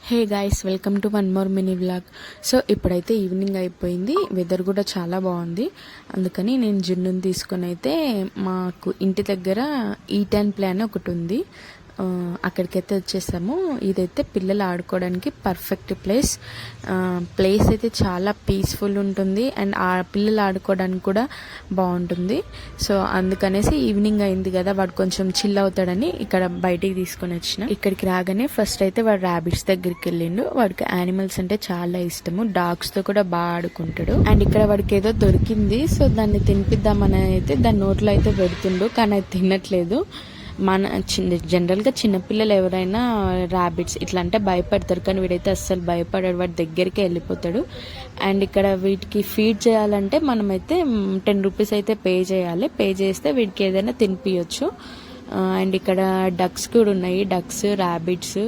Hey guys, welcome to one more mini vlog. So ఇప్పుడైతే evening అయిపోయింది, weather కూడా చాలా బాగుంది. అందుకని నేను జున్నుని తీసుకొని అయితే మాకు ఇంటి దగ్గర ఈటన్ ప్లాన్ ఒకటి ఉంది, అక్కడికైతే వచ్చేసాము. ఇదైతే పిల్లలు ఆడుకోవడానికి పర్ఫెక్ట్ ప్లేస్ అయితే చాలా పీస్ఫుల్ ఉంటుంది అండ్ ఆ పిల్లలు ఆడుకోవడానికి కూడా బాగుంటుంది. సో అందుకనేసి ఈవినింగ్ అయింది కదా, వాడు కొంచెం చిల్ అవుతాడని ఇక్కడ బయటికి తీసుకొని వచ్చిన. ఇక్కడికి రాగానే ఫస్ట్ అయితే వాడు ర్యాబిట్స్ దగ్గరికి వెళ్ళిండు. వాడికి యానిమల్స్ అంటే చాలా ఇష్టము, డాగ్స్ తో కూడా బాగా ఆడుకుంటాడు. అండ్ ఇక్కడ వాడికి ఏదో దొరికింది, సో దాన్ని తినిపిద్దామని అయితే దాని నోట్లో అయితే పెడుతుండు, కానీ అది తినట్లేదు. జనరల్గా చిన్నపిల్లలు ఎవరైనా ర్యాబిట్స్ ఇట్లా అంటే భయపడతారు, కానీ వీడైతే అస్సలు భయపడాడు, వాడి దగ్గరికి వెళ్ళిపోతాడు. అండ్ ఇక్కడ వీటికి ఫీడ్ చేయాలంటే మనమైతే 10 రూపీస్ అయితే పే చేయాలి. పే చేస్తే వీడికి ఏదైనా తినిపించచ్చు. అండ్ ఇక్కడ డక్స్ కూడా ఉన్నాయి, డక్స్, ర్యాబిట్స్,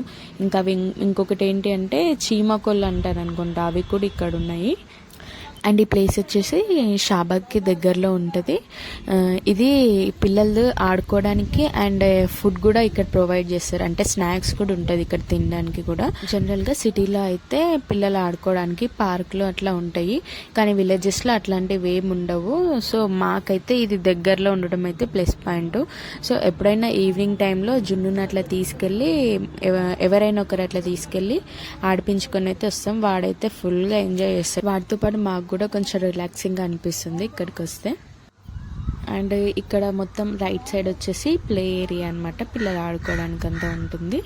ఇంకా అవి ఇంకొకటి ఏంటి అంటే చీమకొల్లు అంటారు అనుకుంటా, అవి కూడా ఇక్కడ ఉన్నాయి. అండ్ ఈ ప్లేస్ వచ్చేసి షాబాద్కి దగ్గరలో ఉంటుంది. ఇది పిల్లలు ఆడుకోవడానికి అండ్ ఫుడ్ కూడా ఇక్కడ ప్రొవైడ్ చేస్తారు, అంటే స్నాక్స్ కూడా ఉంటుంది ఇక్కడ తినడానికి కూడా. జనరల్గా సిటీలో అయితే పిల్లలు ఆడుకోవడానికి పార్కులు అట్లా ఉంటాయి, కానీ విలేజెస్లో అట్లాంటివి ఏమి ఉండవు. సో మాకైతే ఇది దగ్గరలో ఉండడం అయితే ప్లస్ పాయింట్. సో ఎప్పుడైనా ఈవినింగ్ టైంలో జున్నుని అట్లా తీసుకెళ్ళి ఎవరైనా ఒకరు అట్లా తీసుకెళ్ళి ఆడిపించుకొని అయితే వస్తాం. వాడైతే ఫుల్గా ఎంజాయ్ చేస్తాడు. వాటితో పాటు మాకు కూడా కొంచెం రిలాక్సింగ్గా అనిపిస్తుంది ఇక్కడికి వస్తే. అండ్ ఇక్కడ మొత్తం రైట్ సైడ్ వచ్చేసి ప్లే ఏరియా అనమాట, పిల్లలు ఆడుకోవడానికి అంతా ఉంటుంది.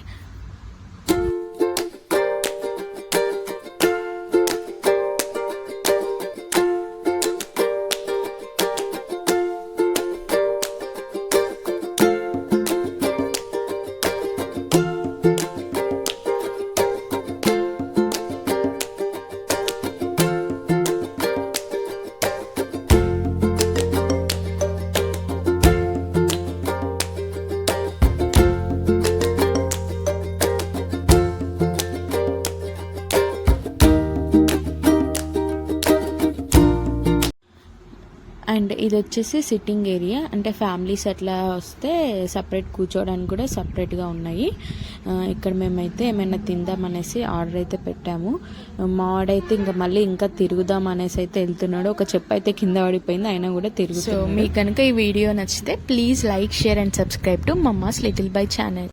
అండ్ ఇది వచ్చేసి సిట్టింగ్ ఏరియా, అంటే ఫ్యామిలీస్ అట్లా వస్తే సపరేట్ కూర్చోవడానికి కూడా సపరేట్గా ఉన్నాయి. ఇక్కడ మేమైతే ఏమైనా తిందామనేసి ఆర్డర్ అయితే పెట్టాము. మావాడైతే ఇంకా తిరుగుదాం అనేసి అయితే వెళ్తున్నాడు. ఒక చెప్పు అయితే కింద పడిపోయింది, అయినా కూడా తిరుగుతుంది. సో మీకు కనుక ఈ వీడియో నచ్చితే please like, share and subscribe to mama's little by channel.